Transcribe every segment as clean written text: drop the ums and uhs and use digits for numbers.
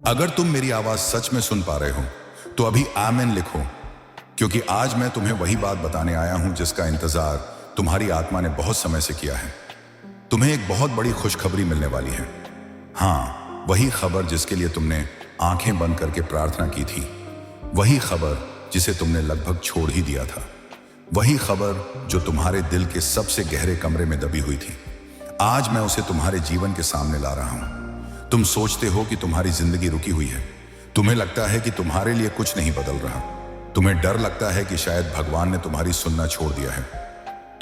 अगर तुम मेरी आवाज सच में सुन पा रहे हो तो अभी आमेन लिखो, क्योंकि आज मैं तुम्हें वही बात बताने आया हूं जिसका इंतजार तुम्हारी आत्मा ने बहुत समय से किया है। तुम्हें एक बहुत बड़ी खुशखबरी मिलने वाली है। हाँ, वही खबर जिसके लिए तुमने आंखें बंद करके प्रार्थना की थी, वही खबर जिसे तुमने लगभग छोड़ ही दिया था, वही खबर जो तुम्हारे दिल के सबसे गहरे कमरे में दबी हुई थी। आज मैं उसे तुम्हारे जीवन के सामने ला रहा हूं। तुम सोचते हो कि तुम्हारी जिंदगी रुकी हुई है। तुम्हें लगता है कि तुम्हारे लिए कुछ नहीं बदल रहा। तुम्हें डर लगता है कि शायद भगवान ने तुम्हारी सुनना छोड़ दिया है।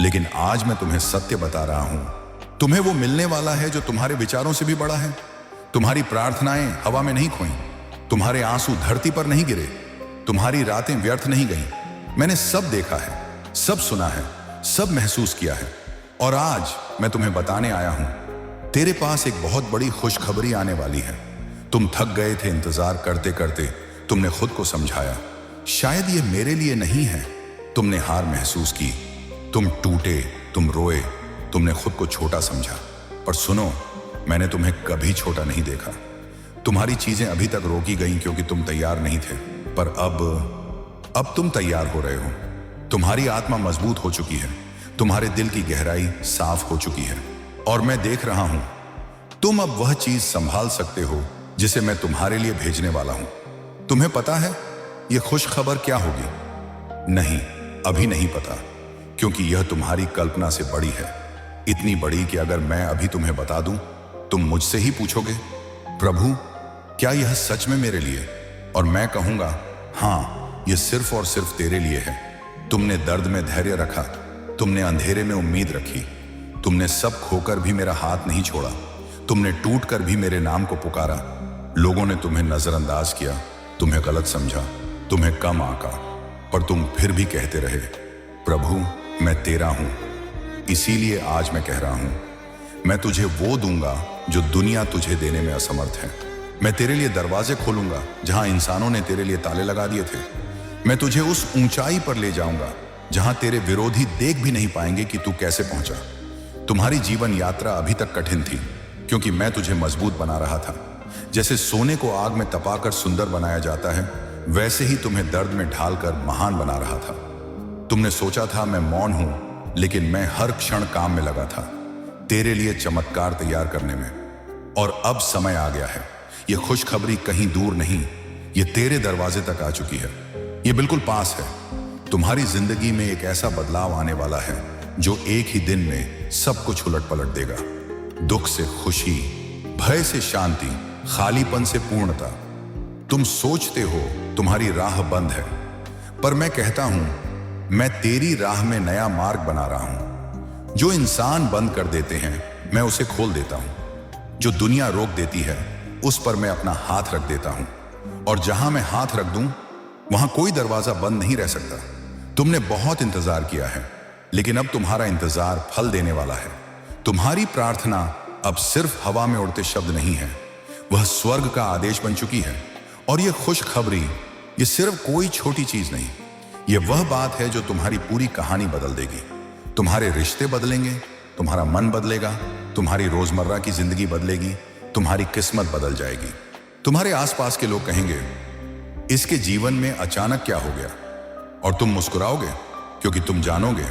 लेकिन आज मैं तुम्हें सत्य बता रहा हूं। तुम्हें वो मिलने वाला है जो तुम्हारे विचारों से भी बड़ा है। तुम्हारी प्रार्थनाएं हवा में नहीं खोई, तुम्हारे आंसू धरती पर नहीं गिरे, तुम्हारी रातें व्यर्थ नहीं गईं। मैंने सब देखा है, सब सुना है, सब महसूस किया है। और आज मैं तुम्हें बताने आया हूं, तेरे पास एक बहुत बड़ी खुशखबरी आने वाली है। तुम थक गए थे इंतजार करते करते। तुमने खुद को समझाया, शायद ये मेरे लिए नहीं है। तुमने हार महसूस की, तुम टूटे, तुम रोए, तुमने खुद को छोटा समझा। पर सुनो, मैंने तुम्हें कभी छोटा नहीं देखा। तुम्हारी चीजें अभी तक रोकी गईं क्योंकि तुम तैयार नहीं थे, पर अब तुम तैयार हो रहे हो। तुम्हारी आत्मा मजबूत हो चुकी है, तुम्हारे दिल की गहराई साफ हो चुकी है, और मैं देख रहा हूं तुम अब वह चीज संभाल सकते हो जिसे मैं तुम्हारे लिए भेजने वाला हूं। तुम्हें पता है यह खुश खबर क्या होगी? नहीं, अभी नहीं पता, क्योंकि यह तुम्हारी कल्पना से बड़ी है। इतनी बड़ी कि अगर मैं अभी तुम्हें बता दूं, तुम मुझसे ही पूछोगे, प्रभु क्या यह सच में मेरे लिए? और मैं कहूंगा, हां, यह सिर्फ और सिर्फ तेरे लिए है। तुमने दर्द में धैर्य रखा, तुमने अंधेरे में उम्मीद रखी, तुमने सब खोकर भी मेरा हाथ नहीं छोड़ा, तुमने टूट कर भी मेरे नाम को पुकारा। लोगों ने तुम्हें नजरअंदाज किया, तुम्हें गलत समझा, तुम्हें कम आंका, पर तुम फिर भी कहते रहे, प्रभु मैं तेरा हूं। इसीलिए आज मैं कह रहा हूं, मैं तुझे वो दूंगा जो दुनिया तुझे देने में असमर्थ है। मैं तेरे लिए दरवाजे खोलूंगा जहां इंसानों ने तेरे लिए ताले लगा दिए थे। मैं तुझे उस ऊंचाई पर ले जाऊंगा जहां तेरे विरोधी देख भी नहीं पाएंगे कि तू कैसे पहुंचा। तुम्हारी जीवन यात्रा अभी तक कठिन थी, क्योंकि मैं तुझे मजबूत बना रहा था। जैसे सोने को आग में तपाकर सुंदर बनाया जाता है, वैसे ही तुम्हें दर्द में ढालकर महान बना रहा था। तुमने सोचा था मैं मौन हूं, लेकिन मैं हर क्षण काम में लगा था, तेरे लिए चमत्कार तैयार करने में। और अब समय आ गया है। यह खुशखबरी कहीं दूर नहीं, यह तेरे दरवाजे तक आ चुकी है। यह बिल्कुल पास है। तुम्हारी जिंदगी में एक ऐसा बदलाव आने वाला है जो एक ही दिन में सब कुछ उलट पलट देगा। दुख से खुशी, भय से शांति, खालीपन से पूर्णता। तुम सोचते हो तुम्हारी राह बंद है, पर मैं कहता हूं, मैं तेरी राह में नया मार्ग बना रहा हूं। जो इंसान बंद कर देते हैं, मैं उसे खोल देता हूं। जो दुनिया रोक देती है, उस पर मैं अपना हाथ रख देता हूं। और जहां मैं हाथ रख दूं, वहां कोई दरवाजा बंद नहीं रह सकता। तुमने बहुत इंतजार किया है, लेकिन अब तुम्हारा इंतजार फल देने वाला है। तुम्हारी प्रार्थना अब सिर्फ हवा में उड़ते शब्द नहीं है, वह स्वर्ग का आदेश बन चुकी है। और यह खुशखबरी, यह सिर्फ कोई छोटी चीज नहीं, यह वह बात है जो तुम्हारी पूरी कहानी बदल देगी। तुम्हारे रिश्ते बदलेंगे, तुम्हारा मन बदलेगा, तुम्हारी रोजमर्रा की जिंदगी बदलेगी, तुम्हारी किस्मत बदल जाएगी। तुम्हारे आसपास के लोग कहेंगे, इसके जीवन में अचानक क्या हो गया? और तुम मुस्कुराओगे, क्योंकि तुम जानोगे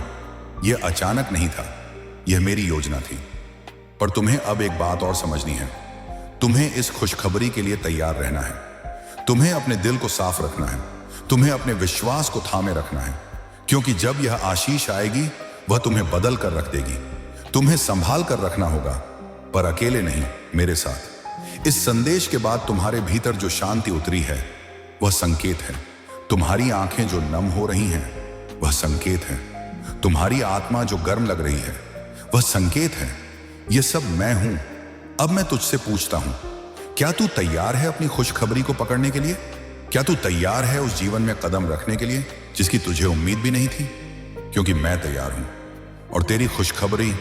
यह अचानक नहीं था, यह मेरी योजना थी। पर तुम्हें अब एक बात और समझनी है, तुम्हें इस खुशखबरी के लिए तैयार रहना है। तुम्हें अपने दिल को साफ रखना है, तुम्हें अपने विश्वास को थामे रखना है, क्योंकि जब यह आशीष आएगी, वह तुम्हें बदल कर रख देगी। तुम्हें संभाल कर रखना होगा, पर अकेले नहीं, मेरे साथ। इस संदेश के बाद तुम्हारे भीतर जो शांति उतरी है, वह संकेत है। तुम्हारी आंखें जो नम हो रही हैं, वह संकेत है। तुम्हारी आत्मा जो गर्म लग रही है, वह संकेत है। यह सब मैं हूं। अब मैं तुझसे पूछता हूं, क्या तू तैयार है अपनी खुशखबरी को पकड़ने के लिए? क्या तू तैयार है उस जीवन में कदम रखने के लिए जिसकी तुझे उम्मीद भी नहीं थी? क्योंकि मैं तैयार हूं, और तेरी खुशखबरी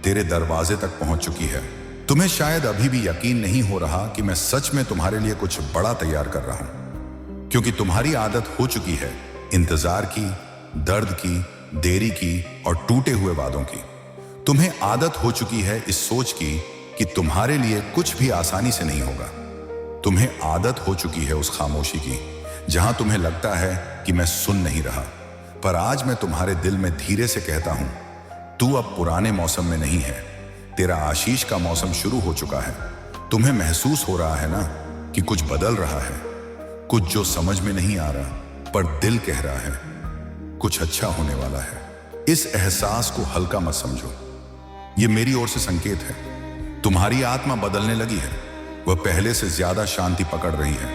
तेरे दरवाजे तक पहुंच चुकी है। तुम्हें शायद अभी भी यकीन नहीं हो रहा कि मैं सच में तुम्हारे लिए कुछ बड़ा तैयार कर रहा हूं, क्योंकि तुम्हारी आदत हो चुकी है इंतजार की, दर्द की, देरी की और टूटे हुए वादों की। तुम्हें आदत हो चुकी है इस सोच की कि तुम्हारे लिए कुछ भी आसानी से नहीं होगा। तुम्हें आदत हो चुकी है उस खामोशी की जहां तुम्हें लगता है कि मैं सुन नहीं रहा। पर आज मैं तुम्हारे दिल में धीरे से कहता हूं, तू अब पुराने मौसम में नहीं है, तेरा आशीष का मौसम शुरू हो चुका है। तुम्हें महसूस हो रहा है ना कि कुछ बदल रहा है, कुछ जो समझ में नहीं आ रहा पर दिल कह रहा है कुछ अच्छा होने वाला है। इस एहसास को हल्का मत समझो, ये मेरी ओर से संकेत है। तुम्हारी आत्मा बदलने लगी है, वह पहले से ज्यादा शांति पकड़ रही है,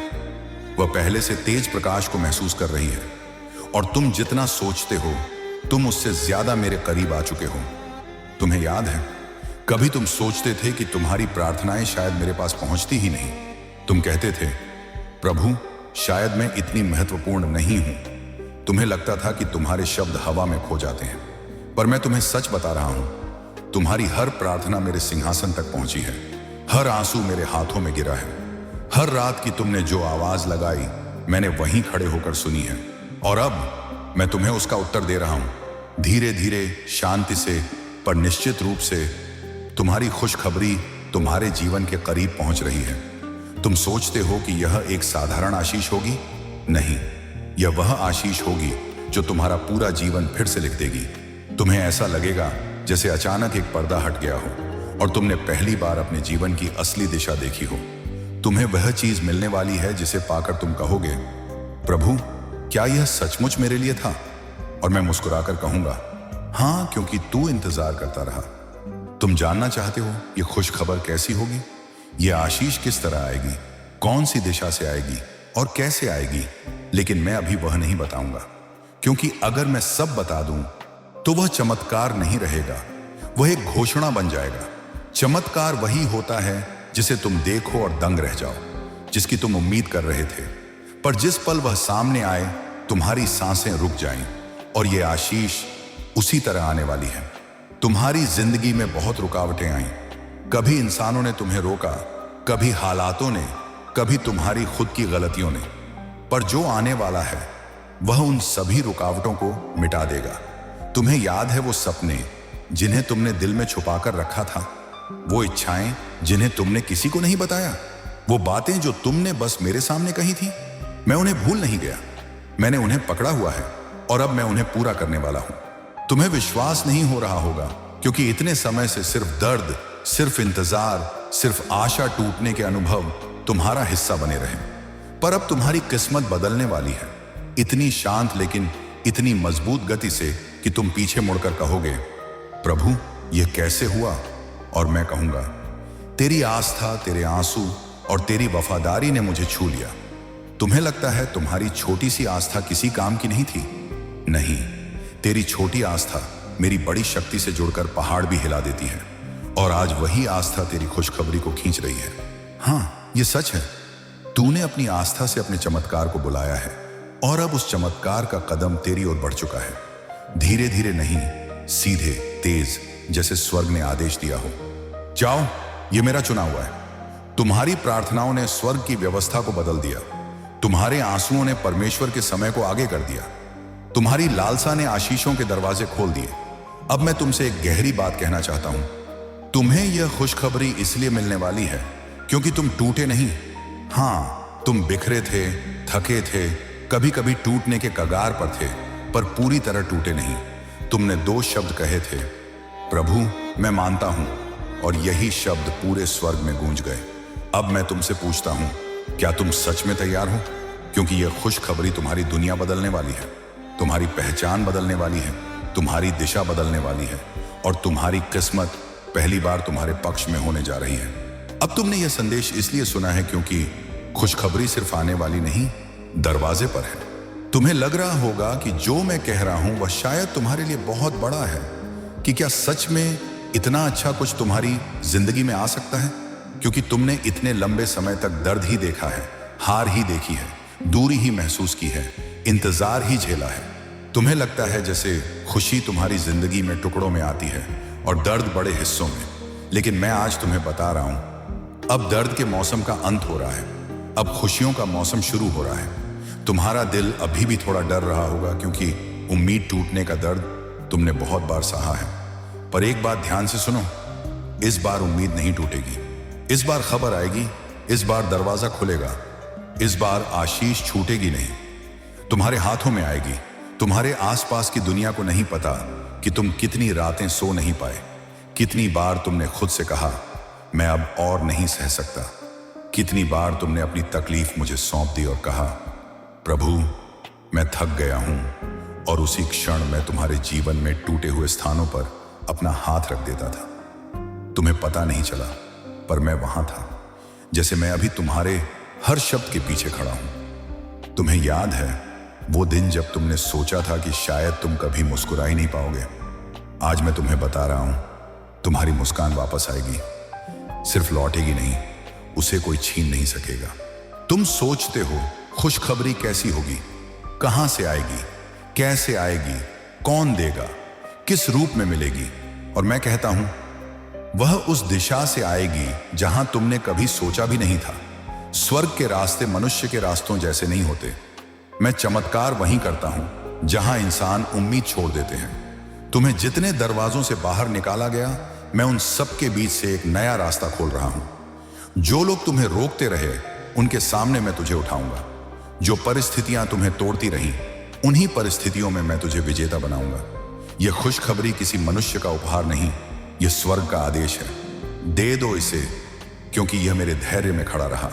वह पहले से तेज प्रकाश को महसूस कर रही है और तुम जितना सोचते हो तुम उससे ज्यादा मेरे करीब आ चुके हो। तुम्हें याद है, कभी तुम सोचते थे कि तुम्हारी प्रार्थनाएं शायद मेरे पास पहुंचती ही नहीं। तुम कहते थे, प्रभु शायद मैं इतनी महत्वपूर्ण नहीं हूं। तुम्हें लगता था कि तुम्हारे शब्द हवा में खो जाते हैं, पर मैं तुम्हें सच बता रहा हूं, तुम्हारी हर प्रार्थना मेरे सिंहासन तक पहुंची है, हर आंसू मेरे हाथों में गिरा है, हर रात की तुमने जो आवाज लगाई मैंने वहीं खड़े होकर सुनी है, और अब मैं तुम्हें उसका उत्तर दे रहा हूं, धीरे धीरे, शांति से, पर निश्चित रूप से। तुम्हारी खुशखबरी तुम्हारे जीवन के करीब पहुंच रही है। तुम सोचते हो कि यह एक साधारण आशीष होगी, नहीं, यह वह आशीष होगी जो तुम्हारा पूरा जीवन फिर से लिख देगी। तुम्हें ऐसा लगेगा जैसे अचानक एक पर्दा हट गया हो और तुमने पहली बार अपने जीवन की असली दिशा देखी हो। तुम्हें वह चीज मिलने वाली है जिसे पाकर तुम कहोगे, प्रभु क्या यह सचमुच मेरे लिए था? और मैं मुस्कुराकर कहूंगा, हां, क्योंकि तू इंतजार करता रहा। तुम जानना चाहते हो यह खुश खबर कैसी होगी, यह आशीष किस तरह आएगी, कौन सी दिशा से आएगी और कैसे आएगी। लेकिन मैं अभी वह नहीं बताऊंगा, क्योंकि अगर मैं सब बता दूं तो वह चमत्कार नहीं रहेगा, वह एक घोषणा बन जाएगा। चमत्कार वही होता है जिसे तुम देखो और दंग रह जाओ, जिसकी तुम उम्मीद कर रहे थे, पर जिस पल वह सामने आए तुम्हारी सांसें रुक जाएं। और यह आशीष उसी तरह आने वाली है। तुम्हारी जिंदगी में बहुत रुकावटें आईं, कभी इंसानों ने तुम्हें रोका, कभी हालातों ने, कभी तुम्हारी खुद की गलतियों ने, पर जो आने वाला है वह उन सभी रुकावटों को मिटा देगा। तुम्हें याद है वो सपने जिन्हें तुमने दिल में छुपाकर रखा था, वो इच्छाएं जिन्हें तुमने किसी को नहीं बताया, वो बातें जो तुमने बस मेरे सामने कही थी? मैं उन्हें भूल नहीं गया, मैंने उन्हें पकड़ा हुआ है और अब मैं उन्हें पूरा करने वाला हूं। तुम्हें विश्वास नहीं हो रहा होगा, क्योंकि इतने समय से सिर्फ दर्द, सिर्फ इंतजार, सिर्फ आशा टूटने के अनुभव तुम्हारा हिस्सा बने रहे। पर अब तुम्हारी किस्मत बदलने वाली है, इतनी शांत लेकिन इतनी मजबूत गति से कि तुम पीछे मुड़कर कहोगे, प्रभु यह कैसे हुआ? और मैं कहूंगा, तेरी आस्था, तेरे आंसू और तेरी वफादारी ने मुझे छू लिया। तुम्हें लगता है तुम्हारी छोटी सी आस्था किसी काम की नहीं थी? नहीं, तेरी छोटी आस्था मेरी बड़ी शक्ति से जुड़कर पहाड़ भी हिला देती है, और आज वही आस्था तेरी खुशखबरी को खींच रही है। हाँ, ये सच है, तूने अपनी आस्था से अपने चमत्कार को बुलाया है और अब उस चमत्कार का कदम तेरी ओर बढ़ चुका है। धीरे धीरे नहीं, सीधे, तेज, जैसे स्वर्ग ने आदेश दिया हो। जाओ, ये मेरा चुना हुआ है। तुम्हारी प्रार्थनाओं ने स्वर्ग की व्यवस्था को बदल दिया, तुम्हारे आंसुओं ने परमेश्वर के समय को आगे कर दिया, तुम्हारी लालसा ने आशीषों के दरवाजे खोल दिए। अब मैं तुमसे एक गहरी बात कहना चाहता हूं, तुम्हें यह खुशखबरी इसलिए मिलने वाली है क्योंकि तुम टूटे नहीं। हां, तुम बिखरे थे, थके थे, कभी कभी टूटने के कगार पर थे, पर पूरी तरह टूटे नहीं। तुमने 2 शब्द कहे थे, प्रभु मैं मानता हूं, और यही शब्द पूरे स्वर्ग में गूंज गए। अब मैं तुमसे पूछता हूं, क्या तुम सच में तैयार हो? क्योंकि यह खुशखबरी तुम्हारी दुनिया बदलने वाली है, तुम्हारी पहचान बदलने वाली है, तुम्हारी दिशा बदलने वाली है, और तुम्हारी किस्मत पहली बार तुम्हारे पक्ष में होने जा रही है। अब तुमने यह संदेश इसलिए सुना है क्योंकि खुशखबरी सिर्फ आने वाली नहीं, दरवाजे पर है। तुम्हें लग रहा होगा कि जो मैं कह रहा हूं वह शायद तुम्हारे लिए बहुत बड़ा है, कि क्या सच में इतना अच्छा कुछ तुम्हारी जिंदगी में आ सकता है? क्योंकि तुमने इतने लंबे समय तक दर्द ही देखा है, हार ही देखी है, दूरी ही महसूस की है, इंतजार ही झेला है। तुम्हें लगता है जैसे खुशी तुम्हारी जिंदगी में टुकड़ों में आती है और दर्द बड़े हिस्सों में। लेकिन मैं आज तुम्हें बता रहा हूं, अब दर्द के मौसम का अंत हो रहा है, अब खुशियों का मौसम शुरू हो रहा है। तुम्हारा दिल अभी भी थोड़ा डर रहा होगा, क्योंकि उम्मीद टूटने का दर्द तुमने बहुत बार सहा है। पर एक बात ध्यान से सुनो, इस बार उम्मीद नहीं टूटेगी। इस बार खबर आएगी, इस बार दरवाजा खुलेगा, इस बार आशीष छूटेगी नहीं, तुम्हारे हाथों में आएगी। तुम्हारे आसपास की दुनिया को नहीं पता कि तुम कितनी रातें सो नहीं पाए, कितनी बार तुमने खुद से कहा मैं अब और नहीं सह सकता, कितनी बार तुमने अपनी तकलीफ मुझे सौंप दी और कहा प्रभु मैं थक गया हूं, और उसी क्षण मैं तुम्हारे जीवन में टूटे हुए स्थानों पर अपना हाथ रख देता था। तुम्हें पता नहीं चला, पर मैं वहां था, जैसे मैं अभी तुम्हारे हर शब्द के पीछे खड़ा हूं। तुम्हें याद है वो दिन जब तुमने सोचा था कि शायद तुम कभी मुस्कुरा ही नहीं पाओगे? आज मैं तुम्हें बता रहा हूं, तुम्हारी मुस्कान वापस आएगी, सिर्फ लौटेगी नहीं, उसे कोई छीन नहीं सकेगा। तुम सोचते हो खुशखबरी कैसी होगी, कहां से आएगी, कैसे आएगी, कौन देगा, किस रूप में मिलेगी? और मैं कहता हूं वह उस दिशा से आएगी जहां तुमने कभी सोचा भी नहीं था। स्वर्ग के रास्ते मनुष्य के रास्तों जैसे नहीं होते। मैं चमत्कार वहीं करता हूं जहां इंसान उम्मीद छोड़ देते हैं। तुम्हें जितने दरवाजों से बाहर निकाला गया, मैं उन सब के बीच से एक नया रास्ता खोल रहा हूं। जो लोग तुम्हें रोकते रहे, उनके सामने मैं तुझे उठाऊंगा। जो परिस्थितियां तुम्हें तोड़ती रहीं, उन्हीं परिस्थितियों में मैं तुझे विजेता बनाऊंगा। यह खुशखबरी किसी मनुष्य का उपहार नहीं, यह स्वर्ग का आदेश है। दे दो इसे, क्योंकि यह मेरे धैर्य में खड़ा रहा।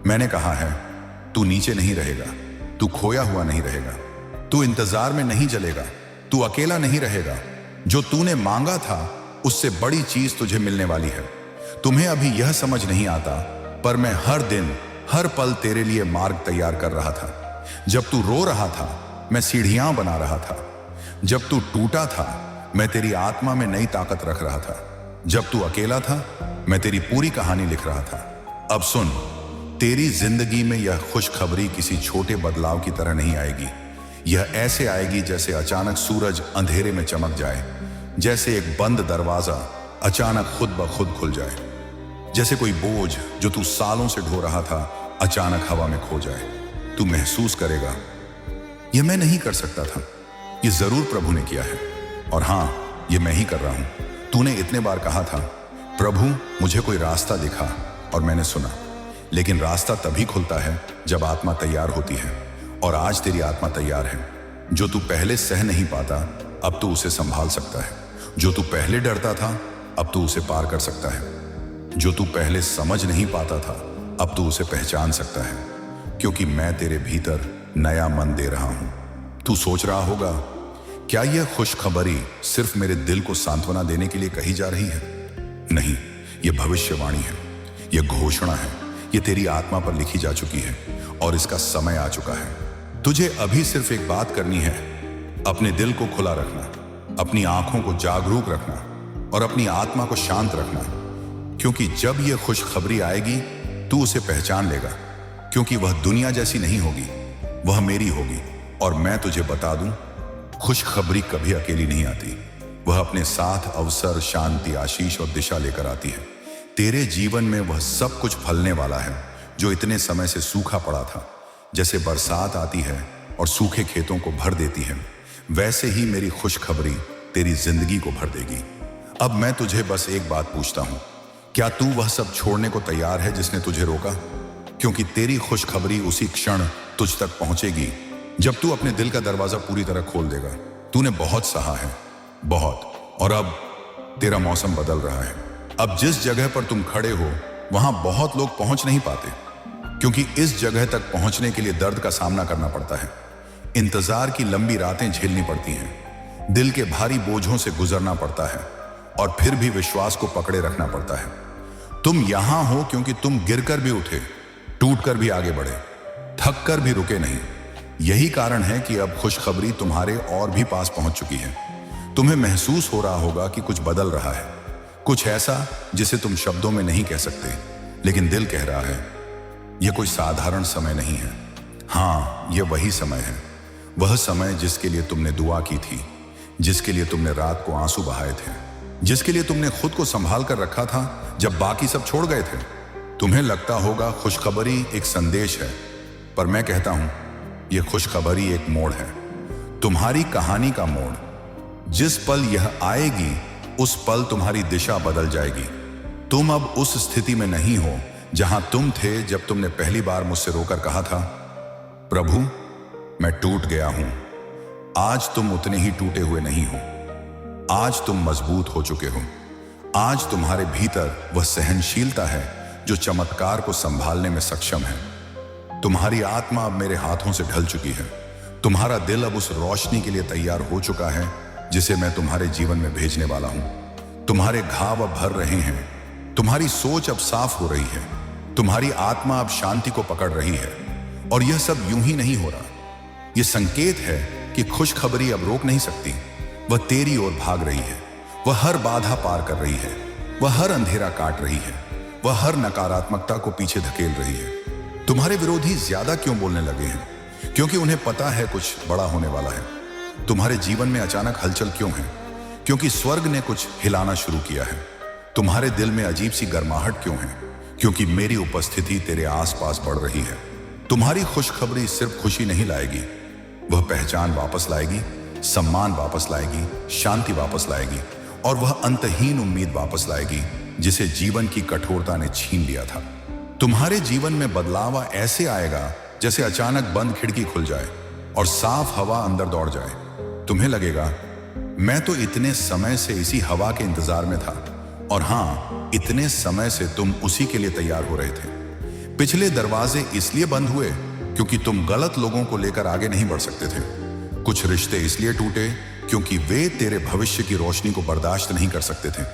मैंने कहा है तू नीचे नहीं रहेगा, तू खोया हुआ नहीं रहेगा, तू इंतजार में नहीं जलेगा, तू अकेला नहीं रहेगा। जो तूने मांगा था उससे बड़ी चीज तुझे मिलने वाली है। तुम्हें अभी यह समझ नहीं आता, पर मैं हर दिन हर पल तेरे लिए मार्ग तैयार कर रहा था। जब तू रो रहा था, मैं सीढ़ियां बना रहा था। जब तू टूटा था, मैं तेरी आत्मा में नई ताकत रख रहा था। जब तू अकेला था, मैं तेरी पूरी कहानी लिख रहा था। अब सुन, तेरी जिंदगी में यह खुशखबरी किसी छोटे बदलाव की तरह नहीं आएगी। यह ऐसे आएगी जैसे अचानक सूरज अंधेरे में चमक जाए, जैसे एक बंद दरवाजा अचानक खुद ब खुद खुल जाए, जैसे कोई बोझ जो तू सालों से ढो रहा था अचानक हवा में खो जाए। तू महसूस करेगा यह मैं नहीं कर सकता था, यह जरूर प्रभु ने किया है, और हां यह मैं ही कर रहा हूं। तूने इतने बार कहा था प्रभु मुझे कोई रास्ता दिखा, और मैंने सुना। लेकिन रास्ता तभी खुलता है जब आत्मा तैयार होती है, और आज तेरी आत्मा तैयार है। जो तू पहले सह नहीं पाता, अब तू उसे संभाल सकता है। जो तू पहले डरता था, अब तू उसे पार कर सकता है। जो तू पहले समझ नहीं पाता था, अब तू उसे पहचान सकता है, क्योंकि मैं तेरे भीतर नया मन दे रहा हूं। तू सोच रहा होगा क्या यह खुशखबरी सिर्फ मेरे दिल को सांत्वना देने के लिए कही जा रही है? नहीं, यह भविष्यवाणी है, यह घोषणा है, यह तेरी आत्मा पर लिखी जा चुकी है, और इसका समय आ चुका है। तुझे अभी सिर्फ एक बात करनी है, अपने दिल को खुला रखना, अपनी आंखों को जागरूक रखना, और अपनी आत्मा को शांत रखना। क्योंकि जब यह खुशखबरी आएगी, तू उसे पहचान लेगा, क्योंकि वह दुनिया जैसी नहीं होगी, वह मेरी होगी। और मैं तुझे बता दूं, खुशखबरी कभी अकेली नहीं आती। वह अपने साथ अवसर, शांति, आशीष और दिशा लेकर आती है। तेरे जीवन में वह सब कुछ फलने वाला है जो इतने समय से सूखा पड़ा था। जैसे बरसात आती है और सूखे खेतों को भर देती है, वैसे ही मेरी खुशखबरी तेरी जिंदगी को भर देगी। अब मैं तुझे बस एक बात पूछता हूं, क्या तू वह सब छोड़ने को तैयार है जिसने तुझे रोका? क्योंकि तेरी खुशखबरी उसी क्षण तुझ तक पहुंचेगी जब तू अपने दिल का दरवाजा पूरी तरह खोल देगा। तूने बहुत सहा है, बहुत, और अब तेरा मौसम बदल रहा है। अब जिस जगह पर तुम खड़े हो, वहां बहुत लोग पहुंच नहीं पाते, क्योंकि इस जगह तक पहुंचने के लिए दर्द का सामना करना पड़ता है, इंतजार की लंबी रातें झेलनी पड़ती हैं, दिल के भारी बोझों से गुजरना पड़ता है, और फिर भी विश्वास को पकड़े रखना पड़ता है। तुम यहां हो क्योंकि तुम गिरकर भी उठे, टूटकर भी आगे बढ़े, थक कर भी रुके नहीं। यही कारण है कि अब खुशखबरी तुम्हारे और भी पास पहुंच चुकी है। तुम्हें महसूस हो रहा होगा कि कुछ बदल रहा है, कुछ ऐसा जिसे तुम शब्दों में नहीं कह सकते, लेकिन दिल कह रहा है। यह कोई साधारण समय नहीं है। हां, यह वही समय है, वह समय जिसके लिए तुमने दुआ की थी, जिसके लिए तुमने रात को आंसू बहाए थे, जिसके लिए तुमने खुद को संभाल कर रखा था जब बाकी सब छोड़ गए थे। तुम्हें लगता होगा खुशखबरी एक संदेश है, पर मैं कहता हूं यह खुशखबरी एक मोड़ है, तुम्हारी कहानी का मोड़। जिस पल यह आएगी, उस पल तुम्हारी दिशा बदल जाएगी। तुम अब उस स्थिति में नहीं हो जहां तुम थे जब तुमने पहली बार मुझसे रोकर कहा था, प्रभु मैं टूट गया हूं। आज तुम उतने ही टूटे हुए नहीं हो। आज तुम मजबूत हो चुके हो। आज तुम्हारे भीतर वह सहनशीलता है जो चमत्कार को संभालने में सक्षम है। तुम्हारी आत्मा अब मेरे हाथों से ढल चुकी है। तुम्हारा दिल अब उस रोशनी के लिए तैयार हो चुका है जिसे मैं तुम्हारे जीवन में भेजने वाला हूं। तुम्हारे घाव अब भर रहे हैं। तुम्हारी सोच अब साफ हो रही है। तुम्हारी आत्मा अब शांति को पकड़ रही है। और यह सब यूं ही नहीं हो रहा। यह संकेत है कि खुशखबरी अब रोक नहीं सकती। वह तेरी ओर भाग रही है। वह हर बाधा पार कर रही है। वह हर अंधेरा काट रही है। वह हर नकारात्मकता को पीछे धकेल रही है। तुम्हारे विरोधी ज्यादा क्यों बोलने लगे हैं? क्योंकि उन्हें पता है कुछ बड़ा होने वाला है। तुम्हारे जीवन में अचानक हलचल क्यों है? क्योंकि स्वर्ग ने कुछ हिलाना शुरू किया है। तुम्हारे दिल में अजीब सी गर्माहट क्यों है? क्योंकि मेरी उपस्थिति तेरे आसपास बढ़ रही है। तुम्हारी खुशखबरी सिर्फ खुशी नहीं लाएगी, वह पहचान वापस लाएगी, सम्मान वापस लाएगी, शांति वापस लाएगी और वह अंतहीन उम्मीद वापस लाएगी जिसे जीवन की कठोरता ने छीन लिया था। तुम्हारे जीवन में बदलाव ऐसे आएगा जैसे अचानक बंद खिड़की खुल जाए और साफ हवा अंदर दौड़ जाए। तुम्हें लगेगा, मैं तो इतने समय से इसी हवा के इंतजार में था। और हां, इतने समय से तुम उसी के लिए तैयार हो रहे थे। पिछले दरवाजे इसलिए बंद हुए क्योंकि तुम गलत लोगों को लेकर आगे नहीं बढ़ सकते थे। कुछ रिश्ते इसलिए टूटे क्योंकि वे तेरे भविष्य की रोशनी को बर्दाश्त नहीं कर सकते थे।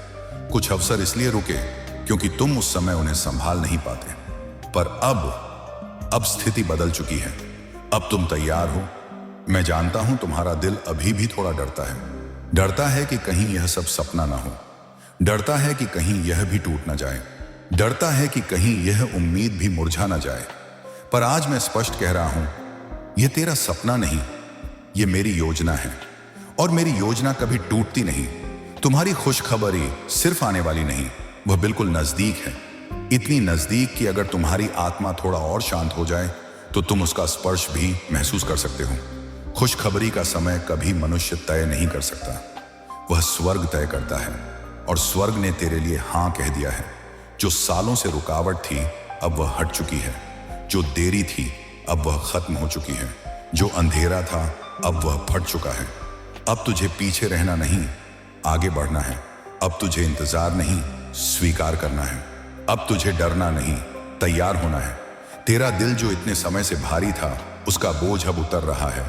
कुछ अवसर इसलिए रुके क्योंकि तुम उस समय उन्हें संभाल नहीं पाते। पर अब स्थिति बदल चुकी है। अब तुम तैयार हो। मैं जानता हूं तुम्हारा दिल अभी भी थोड़ा डरता है। डरता है कि कहीं यह सब सपना ना हो। डरता है कि कहीं यह भी टूट ना जाए। डरता है कि कहीं यह उम्मीद भी मुरझा ना जाए। पर आज मैं स्पष्ट कह रहा हूं, यह तेरा सपना नहीं, यह मेरी योजना है। और मेरी योजना कभी टूटती नहीं। तुम्हारी खुशखबरी सिर्फ आने वाली नहीं, वह बिल्कुल नजदीक है। इतनी नजदीक कि अगर तुम्हारी आत्मा थोड़ा और शांत हो जाए तो तुम उसका स्पर्श भी महसूस कर सकते हो। खुशखबरी का समय कभी मनुष्य तय नहीं कर सकता, वह स्वर्ग तय करता है। और स्वर्ग ने तेरे लिए हां कह दिया है। जो सालों से रुकावट थी अब वह हट चुकी है। जो देरी थी अब वह खत्म हो चुकी है। जो अंधेरा था अब वह फट चुका है। अब तुझे पीछे रहना नहीं, आगे बढ़ना है। अब तुझे इंतजार नहीं, स्वीकार करना है। अब तुझे डरना नहीं, तैयार होना है। तेरा दिल जो इतने समय से भारी था उसका बोझ अब उतर रहा है।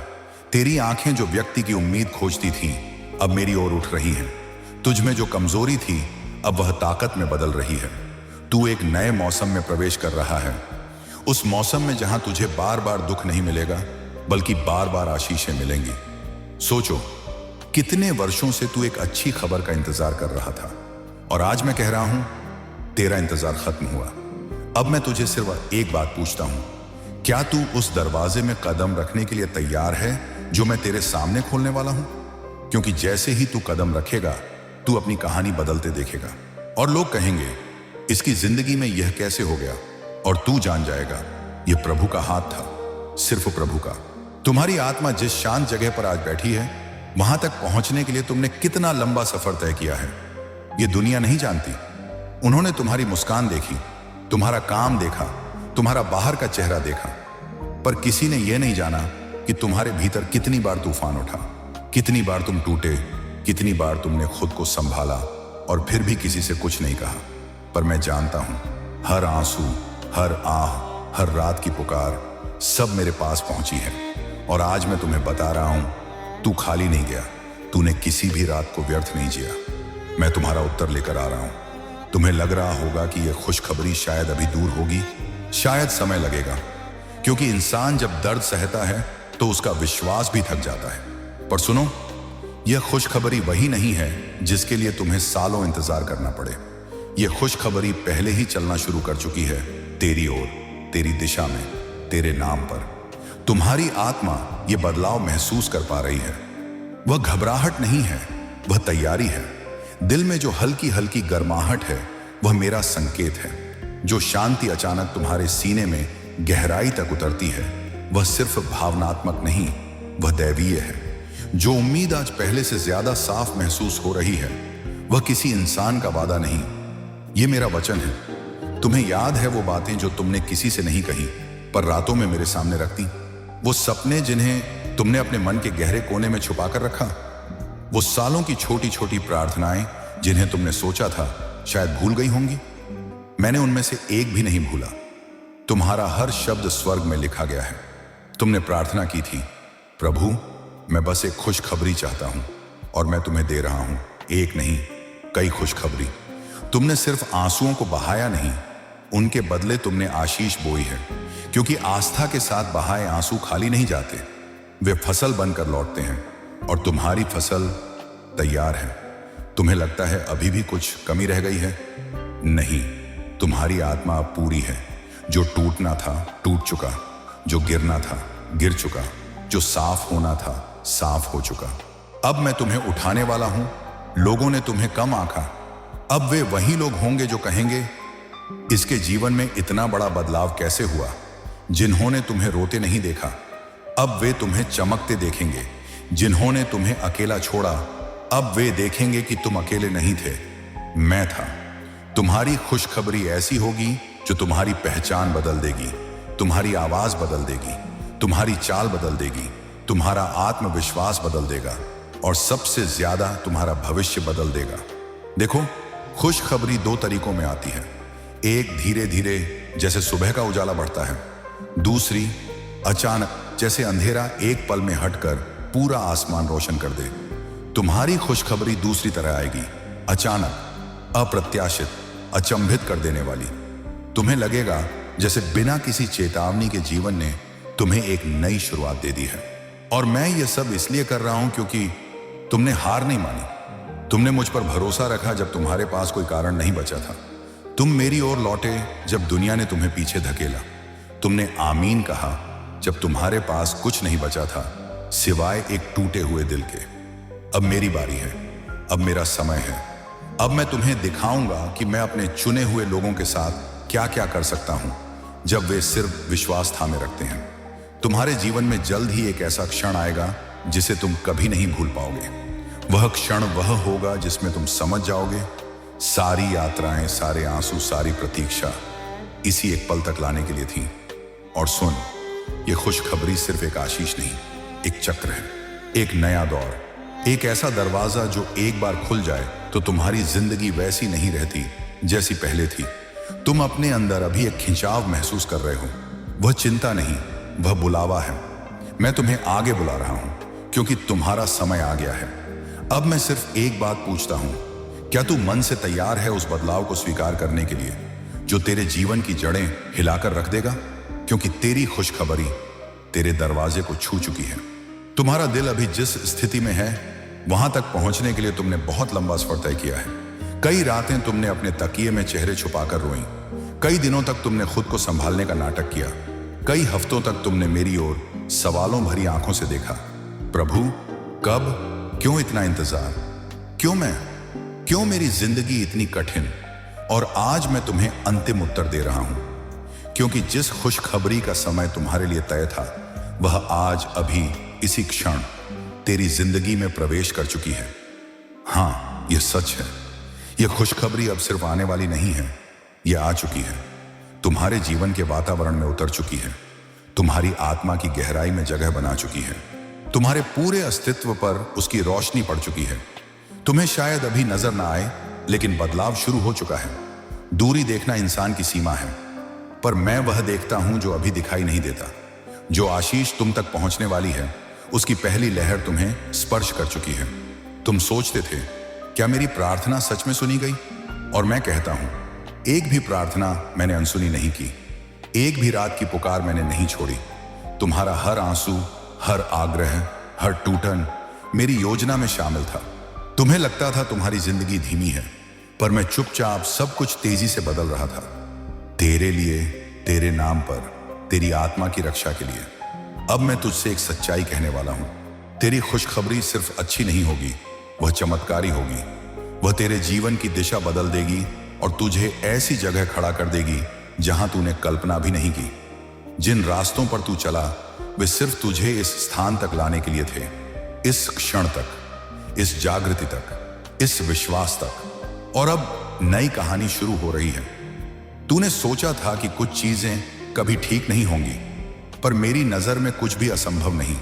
तेरी आंखें जो व्यक्ति की उम्मीद खोजती थी अब मेरी ओर उठ रही हैं। तुझ में जो कमजोरी थी अब वह ताकत में बदल रही है। तू एक नए मौसम में प्रवेश कर रहा है। उस मौसम में जहां तुझे बार बार दुख नहीं मिलेगा बल्कि बार बार आशीषें मिलेंगी। सोचो, कितने वर्षों से तू एक अच्छी खबर का इंतजार कर रहा था और आज मैं कह रहा हूं, तेरा इंतजार खत्म हुआ। अब मैं तुझे सिर्फ एक बात पूछता हूं, क्या तू उस दरवाजे में कदम रखने के लिए तैयार है जो मैं तेरे सामने खोलने वाला हूं? क्योंकि जैसे ही तू कदम रखेगा तू अपनी कहानी बदलते देखेगा और लोग कहेंगे, इसकी जिंदगी में यह कैसे हो गया? और तू जान जाएगा, यह प्रभु का हाथ था, सिर्फ प्रभु का। तुम्हारी आत्मा जिस शांत जगह पर आज बैठी है वहां तक पहुंचने के लिए तुमने कितना लंबा सफर तय किया है, यह दुनिया नहीं जानती। उन्होंने तुम्हारी मुस्कान देखी, तुम्हारा काम देखा, तुम्हारा बाहर का चेहरा देखा, पर किसी ने यह नहीं जाना कि तुम्हारे भीतर कितनी बार तूफान उठा, कितनी बार तुम टूटे, कितनी बार तुमने खुद को संभाला और फिर भी किसी से कुछ नहीं कहा। पर मैं जानता हूं, हर आंसू, हर आह, हर रात की पुकार सब मेरे पास पहुंची है। और आज मैं तुम्हें बता रहा हूं, तू खाली नहीं गया, तूने किसी भी रात को व्यर्थ नहीं जिया। मैं तुम्हारा उत्तर लेकर आ रहा हूं। तुम्हें लग रहा होगा कि यह खुशखबरी शायद अभी दूर होगी, शायद समय लगेगा, क्योंकि इंसान जब दर्द सहता है तो उसका विश्वास भी थक जाता है। पर सुनो, यह खुशखबरी वही नहीं है जिसके लिए तुम्हें सालों इंतजार करना पड़े। यह खुशखबरी पहले ही चलना शुरू कर चुकी है, तेरी ओर, तेरी दिशा में, तेरे नाम पर। तुम्हारी आत्मा यह बदलाव महसूस कर पा रही है। वह घबराहट नहीं है, वह तैयारी है। दिल में जो हल्की हल्की गर्माहट है वह मेरा संकेत है। जो शांति अचानक तुम्हारे सीने में गहराई तक उतरती है वह सिर्फ भावनात्मक नहीं, वह दैवीय है। जो उम्मीद आज पहले से ज्यादा साफ महसूस हो रही है वह किसी इंसान का वादा नहीं, यह मेरा वचन है। तुम्हें याद है वो बातें जो तुमने किसी से नहीं कही पर रातों में मेरे सामने रख दी? वो सपने जिन्हें तुमने अपने मन के गहरे कोने में छुपा कर रखा? वो सालों की छोटी छोटी प्रार्थनाएं जिन्हें तुमने सोचा था शायद भूल गई होंगी? मैंने उनमें से एक भी नहीं भूला। तुम्हारा हर शब्द स्वर्ग में लिखा गया है। तुमने प्रार्थना की थी, प्रभु मैं बस एक खुशखबरी चाहता हूं और मैं तुम्हें दे रहा हूं, एक नहीं कई खुशखबरी। तुमने सिर्फ आंसुओं को बहाया नहीं, उनके बदले तुमने आशीष बोई है, क्योंकि आस्था के साथ बहाए आंसू खाली नहीं जाते, वे फसल बनकर लौटते हैं और तुम्हारी फसल तैयार है। तुम्हें लगता है अभी भी कुछ कमी रह गई है? नहीं, तुम्हारी आत्मा अब पूरी है। जो टूटना था टूट चुका, जो गिरना था गिर चुका, जो साफ होना था साफ हो चुका। अब मैं तुम्हें उठाने वाला हूं। लोगों ने तुम्हें कम आंका, अब वे वही लोग होंगे जो कहेंगे इसके जीवन में इतना बड़ा बदलाव कैसे हुआ। जिन्होंने तुम्हें रोते नहीं देखा, अब वे तुम्हें चमकते देखेंगे। जिन्होंने तुम्हें अकेला छोड़ा, अब वे देखेंगे कि तुम अकेले नहीं थे, मैं था। तुम्हारी खुशखबरी ऐसी होगी जो तुम्हारी पहचान बदल देगी, तुम्हारी आवाज बदल देगी, तुम्हारी चाल बदल देगी, तुम्हारा आत्मविश्वास बदल देगा और सबसे ज्यादा तुम्हारा भविष्य बदल देगा। देखो, खुशखबरी दो तरीकों में आती है। एक धीरे धीरे जैसे सुबह का उजाला बढ़ता है, दूसरी अचानक जैसे अंधेरा एक पल में हटकर पूरा आसमान रोशन कर दे। तुम्हारी खुशखबरी दूसरी तरह आएगी, अचानक, अप्रत्याशित, अचंभित कर देने वाली। तुम्हें लगेगा जैसे बिना किसी चेतावनी के जीवन ने तुम्हें एक नई शुरुआत दे दी है। और मैं ये सब इसलिए कर रहा हूं क्योंकि तुमने हार नहीं मानी। तुमने मुझ पर भरोसा रखा जब तुम्हारे पास कोई कारण नहीं बचा था। तुम मेरी ओर लौटे जब दुनिया ने तुम्हें पीछे धकेला। तुमने आमीन कहा जब तुम्हारे पास कुछ नहीं बचा था सिवाय एक टूटे हुए दिल के। अब मेरी बारी है, अब मेरा समय है। अब मैं तुम्हें दिखाऊंगा कि मैं अपने चुने हुए लोगों के साथ क्या क्या कर सकता हूं जब वे सिर्फ विश्वास थामे रखते हैं। तुम्हारे जीवन में जल्द ही एक ऐसा क्षण आएगा जिसे तुम कभी नहीं भूल पाओगे। वह क्षण वह होगा जिसमें तुम समझ जाओगे सारी यात्राएं, सारे आंसू, सारी प्रतीक्षा इसी एक पल तक लाने के लिए थी। और सुन, ये खुशखबरी सिर्फ एक आशीष नहीं, एक चक्र है, एक नया दौर, एक ऐसा दरवाजा जो एक बार खुल जाए तो तुम्हारी जिंदगी वैसी नहीं रहती जैसी पहले थी। तुम अपने अंदर अभी एक खिंचाव महसूस कर रहे हो। वह चिंता नहीं, वह बुलावा है। मैं तुम्हें आगे बुला रहा हूं क्योंकि तुम्हारा समय आ गया है। अब मैं सिर्फ एक बात पूछता हूं, क्या तू मन से तैयार है उस बदलाव को स्वीकार करने के लिए जो तेरे जीवन की जड़ें हिलाकर रख देगा? क्योंकि तेरी खुशखबरी तेरे दरवाजे को छू चुकी है। तुम्हारा दिल अभी जिस स्थिति में है वहां तक पहुंचने के लिए तुमने बहुत लंबा सफर तय किया है। कई रातें तुमने अपने तकिए में चेहरे छुपाकर रोई। कई दिनों तक तुमने खुद को संभालने का नाटक किया। कई हफ्तों तक तुमने मेरी ओर सवालों भरी आंखों से देखा, प्रभु कब, क्यों इतना इंतजार, क्यों मैं, क्यों मेरी जिंदगी इतनी कठिन? और आज मैं तुम्हें अंतिम उत्तर दे रहा हूं, क्योंकि जिस खुशखबरी का समय तुम्हारे लिए तय था वह आज अभी इसी क्षण तेरी जिंदगी में प्रवेश कर चुकी है। हां, यह सच है। यह खुशखबरी अब सिर्फ आने वाली नहीं है, यह आ चुकी है, तुम्हारे जीवन के वातावरण में उतर चुकी है, तुम्हारी आत्मा की गहराई में जगह बना चुकी है, तुम्हारे पूरे अस्तित्व पर उसकी रोशनी पड़ चुकी है। तुम्हें शायद अभी नजर ना आए, लेकिन बदलाव शुरू हो चुका है। दूरी देखना इंसान की सीमा है, पर मैं वह देखता हूं जो अभी दिखाई नहीं देता। जो आशीष तुम तक पहुंचने वाली है उसकी पहली लहर तुम्हें स्पर्श कर चुकी है। तुम सोचते थे, क्या मेरी प्रार्थना सच में सुनी गई? और मैं कहता हूं, एक भी प्रार्थना मैंने अनसुनी नहीं की, एक भी रात की पुकार मैंने नहीं छोड़ी। तुम्हारा हर आंसू, हर आग्रह, हर टूटन मेरी योजना में शामिल था। तुम्हें लगता था तुम्हारी जिंदगी धीमी है, पर मैं चुपचाप सब कुछ तेजी से बदल रहा था, तेरे लिए, तेरे नाम पर, तेरी आत्मा की रक्षा के लिए। अब मैं तुझसे एक सच्चाई कहने वाला हूं, तेरी खुशखबरी सिर्फ अच्छी नहीं होगी, वह चमत्कारी होगी। वह तेरे जीवन की दिशा बदल देगी और तुझे ऐसी जगह खड़ा कर देगी जहां तूने कल्पना भी नहीं की। जिन रास्तों पर तू चला वे सिर्फ तुझे इस स्थान तक लाने के लिए थे, इस क्षण तक, इस जागृति तक, इस विश्वास तक। और अब नई कहानी शुरू हो रही है। तूने सोचा था कि कुछ चीजें कभी ठीक नहीं होंगी, पर मेरी नजर में कुछ भी असंभव नहीं।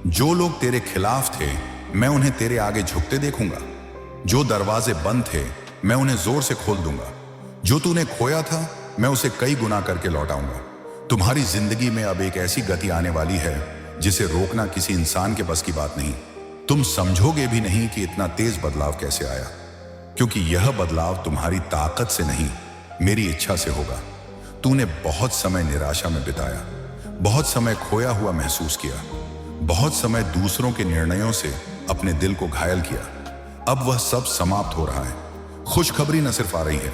जो लोग तेरे खिलाफ थे, मैं उन्हें तेरे आगे झुकते देखूंगा। जो दरवाजे बंद थे, मैं उन्हें जोर से खोल दूंगा। जो तूने खोया था, मैं उसे कई गुना करके लौटाऊंगा। तुम्हारी जिंदगी में अब एक ऐसी गति आने वाली है जिसे रोकना किसी इंसान के बस की बात नहीं। तुम समझोगे भी नहीं कि इतना तेज बदलाव कैसे आया, क्योंकि यह बदलाव तुम्हारी ताकत से नहीं, मेरी इच्छा से होगा। तूने बहुत समय निराशा में बिताया, बहुत समय खोया हुआ महसूस किया, बहुत समय दूसरों के निर्णयों से अपने दिल को घायल किया। अब वह सब समाप्त हो रहा है। खुशखबरी न सिर्फ आ रही है,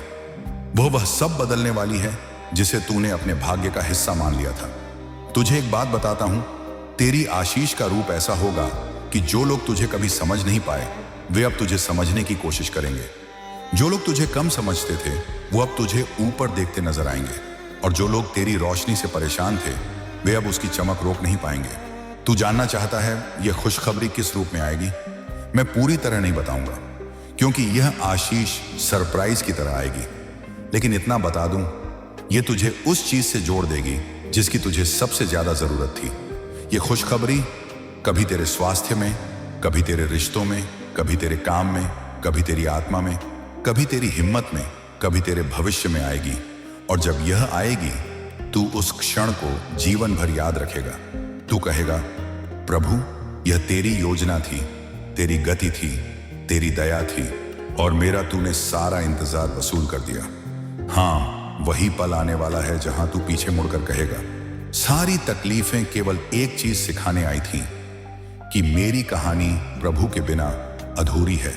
वह सब बदलने वाली है जिसे तूने अपने भाग्य का हिस्सा मान लिया था। तुझे एक बात बताता हूं, तेरी आशीष का रूप ऐसा होगा कि जो लोग तुझे कभी समझ नहीं पाए, वे अब तुझे समझने की कोशिश करेंगे। जो लोग तुझे कम समझते थे, वो अब तुझे ऊपर देखते नजर आएंगे, और जो लोग तेरी रोशनी से परेशान थे, वे अब उसकी चमक रोक नहीं पाएंगे। तू जानना चाहता है यह खुशखबरी किस रूप में आएगी? मैं पूरी तरह नहीं बताऊंगा, क्योंकि यह आशीष सरप्राइज की तरह आएगी। लेकिन इतना बता दूं, यह तुझे उस चीज से जोड़ देगी जिसकी तुझे सबसे ज्यादा जरूरत थी। यह खुशखबरी कभी तेरे स्वास्थ्य में, कभी तेरे रिश्तों में, कभी तेरे काम में, कभी तेरी आत्मा में, कभी तेरी हिम्मत में, कभी तेरे भविष्य में आएगी। और जब यह आएगी, तू उस क्षण को जीवन भर याद रखेगा। तू कहेगा, प्रभु, यह तेरी योजना थी, तेरी गति थी, तेरी दया थी, और मेरा तूने सारा इंतजार वसूल कर दिया। हाँ, वही पल आने वाला है जहां तू पीछे मुड़कर कहेगा, सारी तकलीफें केवल एक चीज सिखाने आई थी कि मेरी कहानी प्रभु के बिना अधूरी है।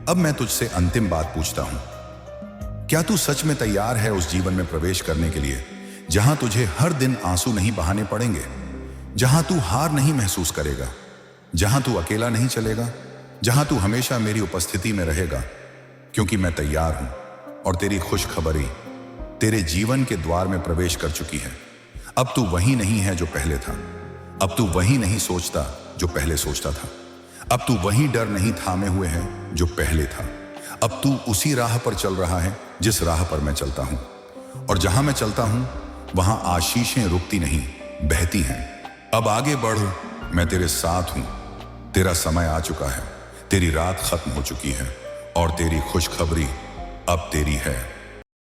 अब मैं तुझसे अंतिम बात पूछता हूं, क्या तू सच में तैयार है उस जीवन में प्रवेश करने के लिए जहां तुझे हर दिन आंसू नहीं बहाने पड़ेंगे, जहां तू हार नहीं महसूस करेगा, जहां तू अकेला नहीं चलेगा, जहां तू हमेशा मेरी उपस्थिति में रहेगा? क्योंकि मैं तैयार हूं, और तेरी खुशखबरी तेरे जीवन के द्वार में प्रवेश कर चुकी है। अब तू वही नहीं है जो पहले था। अब तू वही नहीं सोचता जो पहले सोचता था। अब तू वही डर नहीं थामे हुए है जो पहले था। अब तू उसी राह पर चल रहा है जिस राह पर मैं चलता हूं, और जहां मैं चलता हूं वहां आशीषें रुकती नहीं, बहती हैं। अब आगे बढ़, मैं तेरे साथ हूं। तेरा समय आ चुका है, तेरी रात खत्म हो चुकी है, और तेरी खुशखबरी अब तेरी है।